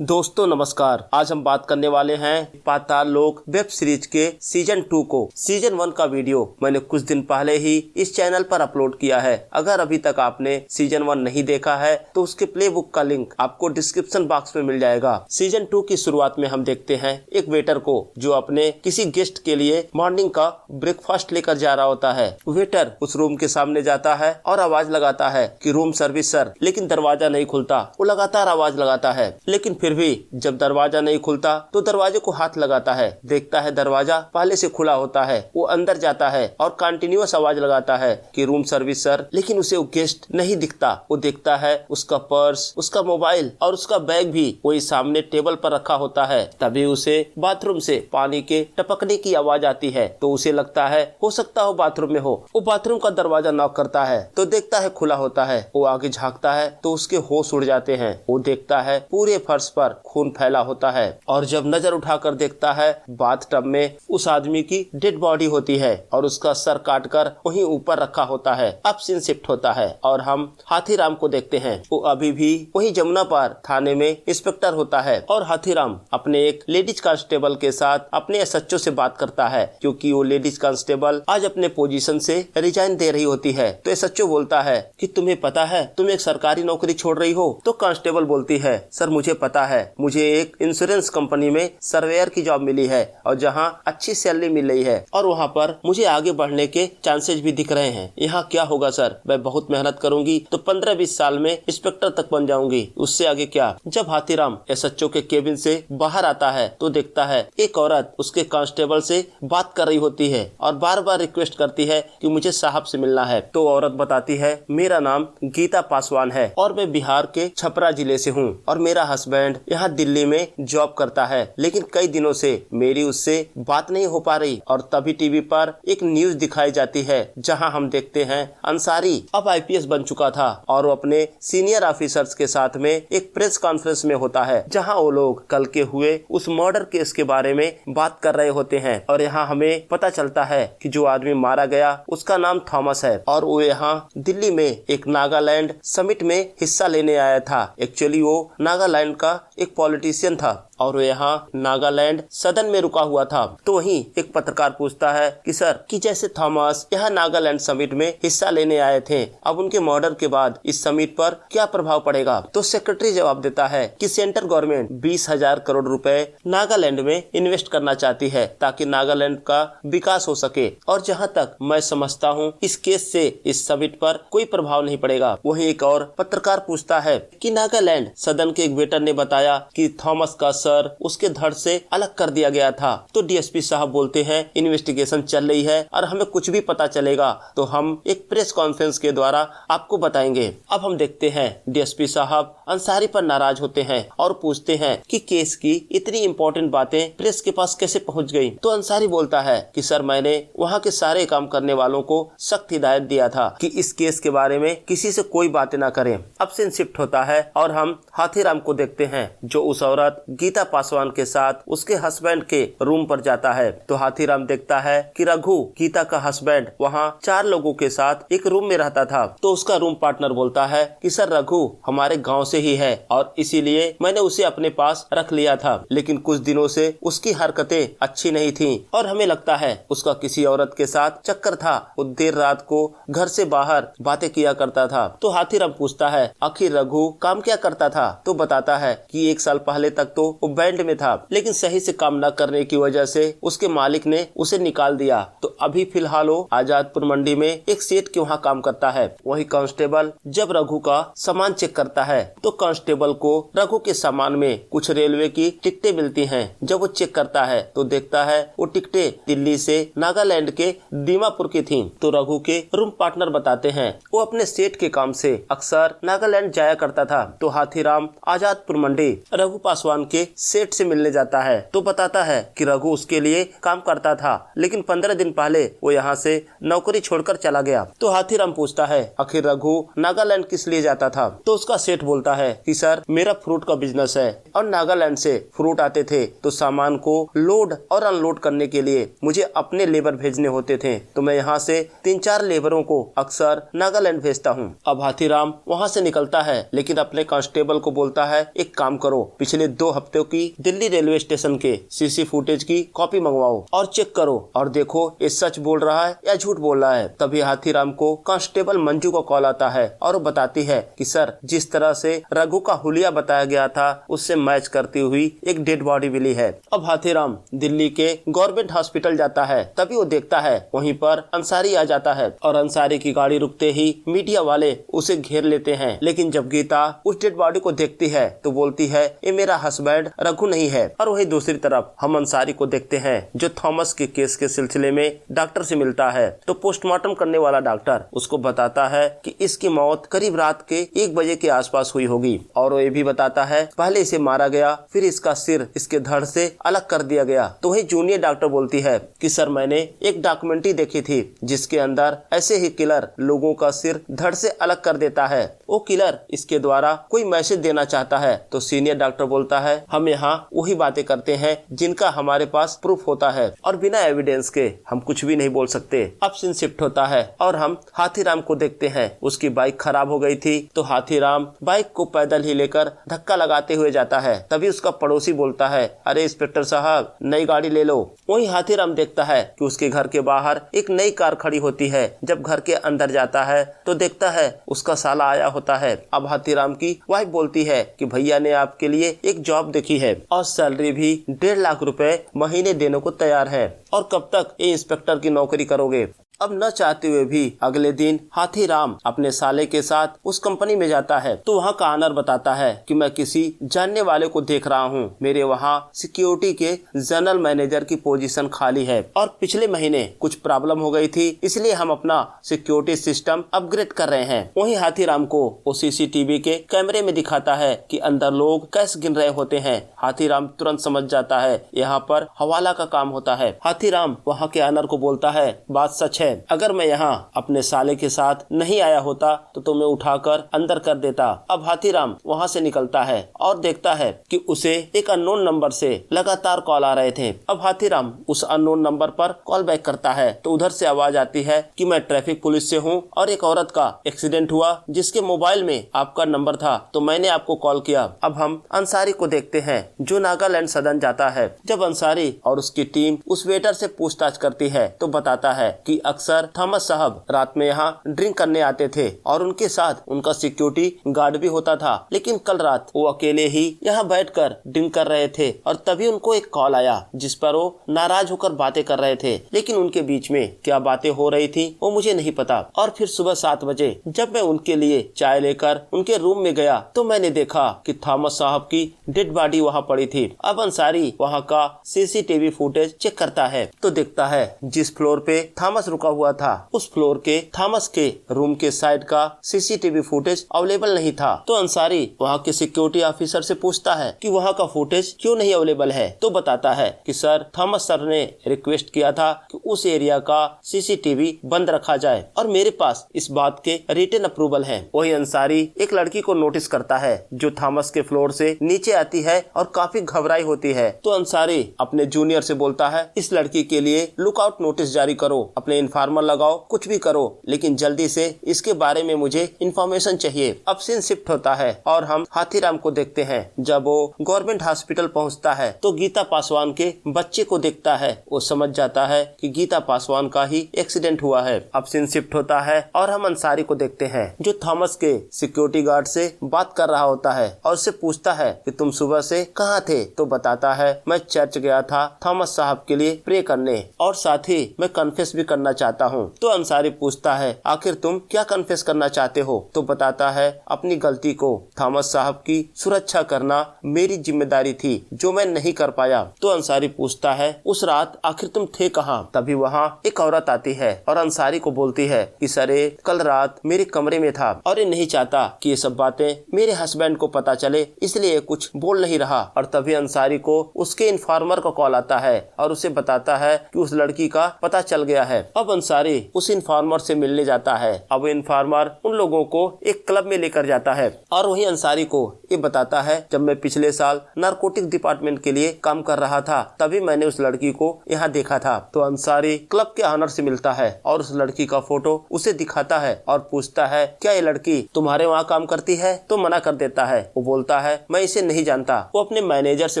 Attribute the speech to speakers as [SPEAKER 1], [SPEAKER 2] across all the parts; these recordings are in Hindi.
[SPEAKER 1] दोस्तों नमस्कार। आज हम बात करने वाले हैं पाताल लोक वेब सीरीज के सीजन 2 को। सीजन 1 का वीडियो मैंने कुछ दिन पहले ही इस चैनल पर अपलोड किया है। अगर अभी तक आपने सीजन 1 नहीं देखा है तो उसके प्ले बुक का लिंक आपको डिस्क्रिप्शन बॉक्स में मिल जाएगा। सीजन 2 की शुरुआत में हम देखते हैं एक वेटर को जो अपने किसी गेस्ट के लिए मॉर्निंग का ब्रेकफास्ट लेकर जा रहा होता है। वेटर उस रूम के सामने जाता है और आवाज लगाता है कि रूम सर्विस सर, लेकिन दरवाजा नहीं खुलता। वो लगातार आवाज लगाता है लेकिन फिर भी जब दरवाजा नहीं खुलता तो दरवाजे को हाथ लगाता है। देखता है दरवाजा पहले से खुला होता है। वो अंदर जाता है और कंटिन्यूअस आवाज लगाता है कि रूम सर्विस सर, लेकिन उसे वो गेस्ट नहीं दिखता। वो देखता है उसका पर्स, उसका मोबाइल और उसका बैग भी वही सामने टेबल पर रखा होता है। तभी उसे बाथरूम से पानी के टपकने की आवाज आती है तो उसे लगता है हो सकता हो बाथरूम में हो। वो बाथरूम का दरवाजा नॉक करता है तो देखता है खुला होता है। वो आगे झांकता है तो उसके होश उड़ जाते हैं। वो देखता है पूरे फर्श पर खून फैला होता है और जब नजर उठाकर देखता है बाथटब में उस आदमी की डेड बॉडी होती है और उसका सर काटकर वहीं ऊपर रखा होता है। अब सीन शिफ्ट होता है और हम हाथीराम को देखते हैं। वो अभी भी वहीं जमुना पार थाने में इंस्पेक्टर होता है और हाथीराम अपने एक लेडीज कांस्टेबल के साथ अपने एसएचओ से बात करता है क्योंकि वो लेडीज कांस्टेबल आज अपने पोजीशन से रिजाइन दे रही होती है। तो एसएचओ बोलता है कि तुम्हें पता है तुम एक सरकारी नौकरी छोड़ रही हो। तो कांस्टेबल बोलती है सर मुझे पता है, मुझे एक इंश्योरेंस कंपनी में सर्वेयर की जॉब मिली है और जहां अच्छी सैलरी मिल रही है और वहां पर मुझे आगे बढ़ने के चांसेस भी दिख रहे हैं। यहाँ क्या होगा सर, मैं बहुत मेहनत करूंगी तो 15-20 साल में इंस्पेक्टर तक बन जाऊंगी, उससे आगे क्या। जब हाथीराम एसएचओ के केबिन से बाहर आता है तो देखता है एक औरत उसके कांस्टेबल से बात कर रही होती है और बार बार रिक्वेस्ट करती है कि मुझे साहब से मिलना है। तो औरत बताती है मेरा नाम गीता पासवान है और मैं बिहार के छपरा जिले से हूँ और मेरा हस्बैंड यहाँ दिल्ली में जॉब करता है, लेकिन कई दिनों से मेरी उससे बात नहीं हो पा रही। और तभी टीवी पर एक न्यूज दिखाई जाती है जहां हम देखते हैं अंसारी अब आईपीएस बन चुका था और वो अपने सीनियर ऑफिसर्स के साथ में एक प्रेस कॉन्फ्रेंस में होता है जहां वो लोग कल के हुए उस मर्डर केस के बारे में बात कर रहे होते हैं। और यहाँ हमें पता चलता है कि जो आदमी मारा गया उसका नाम थॉमस है और वो यहाँ दिल्ली में एक नागालैंड समिट में हिस्सा लेने आया था। एक्चुअली वो नागालैंड का एक पॉलिटिशियन था और वो यहाँ नागालैंड सदन में रुका हुआ था। तो वहीं एक पत्रकार पूछता है कि सर कि जैसे थॉमस यहाँ नागालैंड समिट में हिस्सा लेने आए थे, अब उनके मर्डर के बाद इस समिट पर क्या प्रभाव पड़ेगा। तो सेक्रेटरी जवाब देता है कि सेंट्रल गवर्नमेंट 20,000 करोड़ रुपए नागालैंड में इन्वेस्ट करना चाहती है ताकि नागालैंड का विकास हो सके और जहाँ तक मैं समझता हूँ इस केस से इस समिट पर कोई प्रभाव नहीं पड़ेगा। वहीं एक और पत्रकार पूछता है कि नागालैंड सदन के एक वेटर ने बताया कि थॉमस का सर उसके धड़ से अलग कर दिया गया था। तो डीएसपी साहब बोलते हैं इन्वेस्टिगेशन चल रही है और हमें कुछ भी पता चलेगा तो हम एक प्रेस कॉन्फ्रेंस के द्वारा आपको बताएंगे। अब हम देखते हैं डीएसपी साहब अंसारी पर नाराज होते हैं और पूछते हैं कि केस की इतनी इम्पोर्टेंट बातें प्रेस के पास कैसे पहुंच गई। तो अंसारी बोलता है कि सर मैंने वहाँ के सारे काम करने वालों को सख्त हिदायत दिया था कि इस केस के बारे में किसी से कोई बातें ना करें। अब सीन शिफ्ट होता है और हम हाथीराम को देखते हैं जो उस औरत गीता पासवान के साथ उसके हस्बैंड के रूम पर जाता है। तो हाथीराम देखता है कि रघु गीता का हस्बैंड वहाँ 4 लोगों के साथ एक रूम में रहता था। तो उसका रूम पार्टनर बोलता है कि सर रघु हमारे गांव से ही है और इसीलिए मैंने उसे अपने पास रख लिया था, लेकिन कुछ दिनों से उसकी हरकतें अच्छी नहीं थी और हमें लगता है उसका किसी औरत के साथ चक्कर था। वो देर रात को घर से बाहर बातें किया करता था। तो हाथीराम पूछता है आखिर रघु काम क्या करता था। तो बताता है कि 1 साल पहले तक तो वो बैंड में था, लेकिन सही से काम न करने की वजह से उसके मालिक ने उसे निकाल दिया। तो अभी फिलहाल वो आजादपुर मंडी में एक सेठ के वहाँ काम करता है। वही कांस्टेबल जब रघु का सामान चेक करता है तो कांस्टेबल को रघु के सामान में कुछ रेलवे की टिकटें मिलती हैं। जब वो चेक करता है तो देखता है वो टिकटें दिल्ली से नागालैंड के दीमापुर की थी। तो रघु के रूम पार्टनर बताते हैं वो अपने सेठ के काम से अक्सर नागालैंड जाया करता था। तो हाथीराम आजादपुर मंडी रघु पासवान के सेठ से मिलने जाता है तो बताता है कि रघु उसके लिए काम करता था, लेकिन 15 दिन पहले वो यहाँ से नौकरी छोड़कर चला गया। तो हाथीराम पूछता है आखिर रघु नागालैंड किस लिए जाता था। तो उसका सेठ बोलता बोलता है कि सर मेरा फ्रूट का बिजनेस है और नागालैंड से फ्रूट आते थे तो सामान को लोड और अनलोड करने के लिए मुझे अपने लेबर भेजने होते थे, तो मैं यहाँ से 3-4 लेबरों को अक्सर नागालैंड भेजता हूँ। अब हाथीराम वहाँ से निकलता है लेकिन अपने कांस्टेबल को बोलता है एक काम करो, पिछले 2 हफ्तों की दिल्ली रेलवे स्टेशन के सीसी फुटेज की कॉपी मंगवाओ और चेक करो और देखो ये सच बोल रहा है या झूठ बोल रहा है। तभी हाथीराम को कांस्टेबल मंजू का कॉल आता है और बताती है कि सर जिस तरह से रघु का हुलिया बताया गया था उससे मैच करती हुई एक डेड बॉडी मिली है। अब हाथीराम दिल्ली के गवर्नमेंट हॉस्पिटल जाता है, तभी वो देखता है वहीं पर अंसारी आ जाता है और अंसारी की गाड़ी रुकते ही मीडिया वाले उसे घेर लेते हैं। लेकिन जब गीता उस डेड बॉडी को देखती है तो बोलती है ये मेरा हस्बैंड रघु नहीं है। और वही दूसरी तरफ हम अंसारी को देखते हैं जो थॉमस के केस के सिलसिले में डॉक्टर से मिलता है, तो पोस्टमार्टम करने वाला डॉक्टर उसको बताता है कि इसकी मौत करीब रात के 1 बजे के आसपास हुई होगी और वो ये भी बताता है पहले इसे मारा गया, फिर इसका सिर इसके धड़ से अलग कर दिया गया। तो वही जूनियर डॉक्टर बोलती है कि सर मैंने एक डॉक्यूमेंट्री देखी थी जिसके अंदर ऐसे ही किलर लोगों का सिर धड़ से अलग कर देता है, वो किलर इसके द्वारा कोई मैसेज देना चाहता है। तो सीनियर डॉक्टर बोलता है हम यहाँ वही बातें करते हैं जिनका हमारे पास प्रूफ होता है और बिना एविडेंस के हम कुछ भी नहीं बोल सकते। अब सीन शिफ्ट होता है और हम हाथीराम को देखते हैं। उसकी बाइक खराब हो गई थी तो हाथीराम बाइक को पैदल ही लेकर धक्का लगाते हुए जाता है। तभी उसका पड़ोसी बोलता है अरे इंस्पेक्टर साहब नई गाड़ी ले लो। वहीं हाथीराम देखता है कि उसके घर के बाहर एक नई कार खड़ी होती है। जब घर के अंदर जाता है तो देखता है उसका साला आया होता है। अब हाथीराम की वाइफ बोलती है कि भैया ने आपके लिए एक जॉब देखी है और सैलरी भी 1.5 लाख रुपए महीने देने को तैयार है, और कब तक ये इंस्पेक्टर की नौकरी करोगे। अब न चाहते हुए भी अगले दिन हाथीराम अपने साले के साथ उस कंपनी में जाता है तो वहाँ का ऑनर बताता है कि मैं किसी जानने वाले को देख रहा हूँ, मेरे वहाँ सिक्योरिटी के जनरल मैनेजर की पोजीशन खाली है और पिछले महीने कुछ प्रॉब्लम हो गई थी, इसलिए हम अपना सिक्योरिटी सिस्टम अपग्रेड कर रहे हैं। वहीं हाथीराम को वो सीसीटीवी के कैमरे में दिखाता है कि अंदर लोग कैश गिन रहे होते हैं। हाथीराम तुरंत समझ जाता है यहाँ पर हवाला का काम होता है। हाथीराम वहाँ के ऑनर को बोलता है बात सच है, अगर मैं यहाँ अपने साले के साथ नहीं आया होता तो तुम्हें उठाकर अंदर कर देता। अब हाथीराम वहाँ से निकलता है और देखता है कि उसे एक अननोन नंबर से लगातार कॉल आ रहे थे। अब हाथीराम उस अननोन नंबर पर कॉल बैक करता है तो उधर से आवाज आती है कि मैं ट्रैफिक पुलिस से हूँ और एक औरत का एक्सीडेंट हुआ जिसके मोबाइल में आपका नंबर था तो मैंने आपको कॉल किया। अब हम अंसारी को देखते हैं जो नागालैंड सदन जाता है। जब अंसारी और उसकी टीम उस वेटर से पूछताछ करती है तो बताता है कि अक्सर थॉमस साहब रात में यहाँ ड्रिंक करने आते थे और उनके साथ उनका सिक्योरिटी गार्ड भी होता था, लेकिन कल रात वो अकेले ही यहाँ बैठकर ड्रिंक कर रहे थे और तभी उनको एक कॉल आया जिस पर वो नाराज होकर बातें कर रहे थे, लेकिन उनके बीच में क्या बातें हो रही थी वो मुझे नहीं पता। और फिर सुबह 7 बजे जब मैं उनके लिए चाय लेकर उनके रूम में गया तो मैंने देखा कि थॉमस साहब की डेड बॉडी वहाँ पड़ी थी। अब अंसारी वहाँ का सीसीटीवी फुटेज चेक करता है तो देखता है जिस फ्लोर पे थॉमस रुका हुआ था उस फ्लोर के थॉमस के रूम के साइड का सीसीटीवी फुटेज अवेलेबल नहीं था। तो अंसारी वहाँ के सिक्योरिटी ऑफिसर से पूछता है कि वहाँ का फुटेज क्यों नहीं अवेलेबल है, तो बताता है कि सर थॉमस सर ने रिक्वेस्ट किया था कि उस एरिया का सीसीटीवी बंद रखा जाए और मेरे पास इस बात के रिटन अप्रूवल है। वही अंसारी एक लड़की को नोटिस करता है जो थॉमस के फ्लोर से नीचे आती है और काफी घबराई होती है। तो अंसारी अपने जूनियर से बोलता है इस लड़की के लिए लुकआउट नोटिस जारी करो, अपने इन्फॉर्मर लगाओ, कुछ भी करो, लेकिन जल्दी से इसके बारे में मुझे इन्फॉर्मेशन चाहिए। अब सीन शिफ्ट होता है और हम हाथीराम को देखते हैं। जब वो गवर्नमेंट हॉस्पिटल पहुंचता है तो गीता पासवान के बच्चे को देखता है। वो समझ जाता है कि गीता पासवान का ही एक्सीडेंट हुआ है। अब सीन शिफ्ट होता है और हम अंसारी को देखते हैं जो थॉमस के सिक्योरिटी गार्ड से बात कर रहा होता है और उससे पूछता है कि तुम सुबह से कहाँ थे, तो बताता है मैं चर्च गया था थॉमस साहब के लिए प्रे करने और साथ ही मैं कन्फेस भी करना चाहता हूँ। तो अंसारी पूछता है आखिर तुम क्या कन्फेस करना चाहते हो, तो बताता है अपनी गलती को, थॉमस साहब की सुरक्षा करना मेरी जिम्मेदारी थी जो मैं नहीं कर पाया। तो अंसारी पूछता है उस रात आखिर तुम थे कहाँ। तभी वहाँ एक औरत आती है और अंसारी को बोलती है कि सरे कल रात मेरे कमरे में था और ये नहीं चाहता कि ये सब बातें मेरे हस्बैंड को पता चले, इसलिए कुछ बोल नहीं रहा। और तभी अंसारी को उसके इन्फॉर्मर का कॉल आता है और उसे बताता है कि उस लड़की का पता चल गया है। अब अंसारी उस इन्फॉर्मर से मिलने जाता है। अब इन्फॉर्मर उन लोगों को एक क्लब में लेकर जाता है और वही अंसारी को ये बताता है, जब मैं पिछले साल नारकोटिक डिपार्टमेंट के लिए काम कर रहा था तभी मैंने उस लड़की को यहाँ देखा था। तो अंसारी क्लब के ऑनर से मिलता है और उस लड़की का फोटो उसे दिखाता है और पूछता है, क्या ये लड़की तुम्हारे वहाँ काम करती है? तो मना कर देता है। वो बोलता है, मैं इसे नहीं जानता। वो अपने मैनेजर से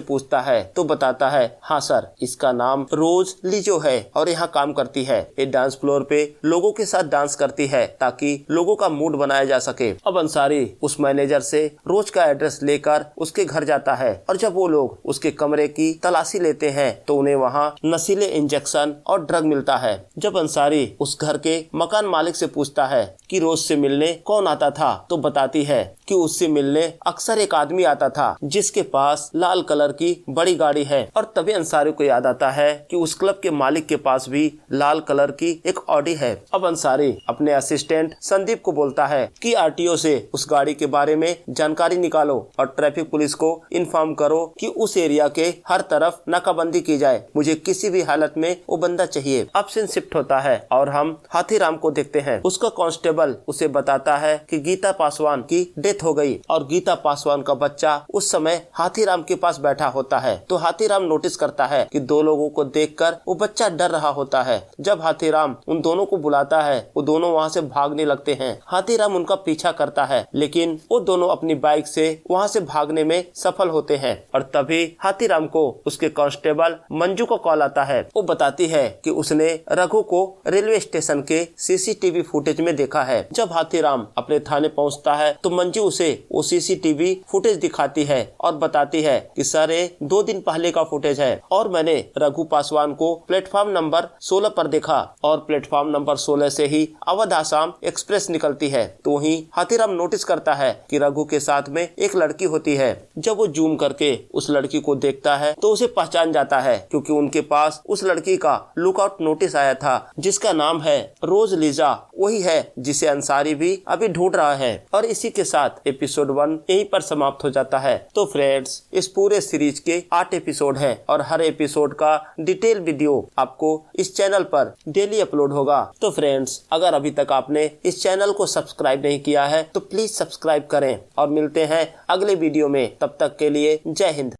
[SPEAKER 1] पूछता है तो बताता है, हाँ सर, इसका नाम रोज लिजो है और यहाँ काम करती है। ये डांस फ्लोर पे लोगों के साथ डांस करती है ताकि लोगों का मूड बनाया जा सके। अब अंसारी उस मैनेजर से रोज का एड्रेस लेकर उसके घर जाता है और जब वो लोग उसके कमरे की तलाशी लेते हैं तो उन्हें वहाँ नशीले इंजेक्शन और ड्रग मिलता है। जब अंसारी उस घर के मकान मालिक से पूछता है कि रोज से मिलने कौन आता था, तो बताती है कि उससे मिलने अक्सर एक आदमी आता था जिसके पास लाल कलर की बड़ी गाड़ी है। और तभी अंसारी को याद आता है कि उस क्लब के मालिक के पास भी लाल कलर की एक ऑडी है। अब अंसारी अपने असिस्टेंट संदीप को बोलता है कि आरटीओ से उस गाड़ी के बारे में जानकारी निकालो और ट्रैफिक पुलिस को इन्फॉर्म करो कि उस एरिया के हर तरफ नाकाबंदी की जाए। मुझे किसी भी हालत में वो बंदा चाहिए। अब सीन शिफ्ट होता है और हम हाथीराम को देखते हैं। उसका कांस्टेबल उसे बताता है कि गीता पासवान की डेथ हो गई और गीता पासवान का बच्चा उस समय हाथीराम के पास बैठा होता है। तो हाथीराम नोटिस करता है कि दो लोगों को देखकर वो बच्चा डर रहा होता है। जब हाथीराम उन दोनों को बुलाता है वो दोनों वहाँ से भागने लगते हैं। हाथीराम उनका पीछा करता है लेकिन वो दोनों अपनी बाइक से वहाँ से भागने में सफल होते हैं। और तभी हाथीराम को उसके कांस्टेबल मंजू को कॉल आता है। वो बताती है कि उसने रघु को रेलवे स्टेशन के सीसीटीवी फुटेज में देखा है। जब हाथीराम अपने थाने पहुँचता है तो मंजू उसे वो सीसीटीवी फुटेज दिखाती है और बताती है कि सर ये 2 दिन पहले का फुटेज है और मैंने रघु पासवान को प्लेटफॉर्म नंबर 16 पर देखा और प्लेटफॉर्म नंबर 16 से ही अवध आसाम एक्सप्रेस निकलती है। तो वहीं हाथीराम नोटिस करता है कि रघु के साथ में एक लड़की होती है। जब वो जूम करके उस लड़की को देखता है तो उसे पहचान जाता है क्योंकि उनके पास उस लड़की का लुकआउट नोटिस आया था जिसका नाम है रोज लिजा। वही है जिसे अंसारी भी अभी ढूंढ रहा है। और इसी के साथ एपिसोड 1 यहीं पर समाप्त हो जाता है। तो फ्रेंड्स, इस पूरे सीरीज के 8 एपिसोड हैं और हर एपिसोड का डिटेल वीडियो आपको इस चैनल पर डेली अपलोड होगा। तो फ्रेंड्स, अगर अभी तक आपने इस चैनल को सब्सक्राइब नहीं किया है तो प्लीज सब्सक्राइब करें और मिलते हैं अगले वीडियो में। तब तक के लिए जय हिंद।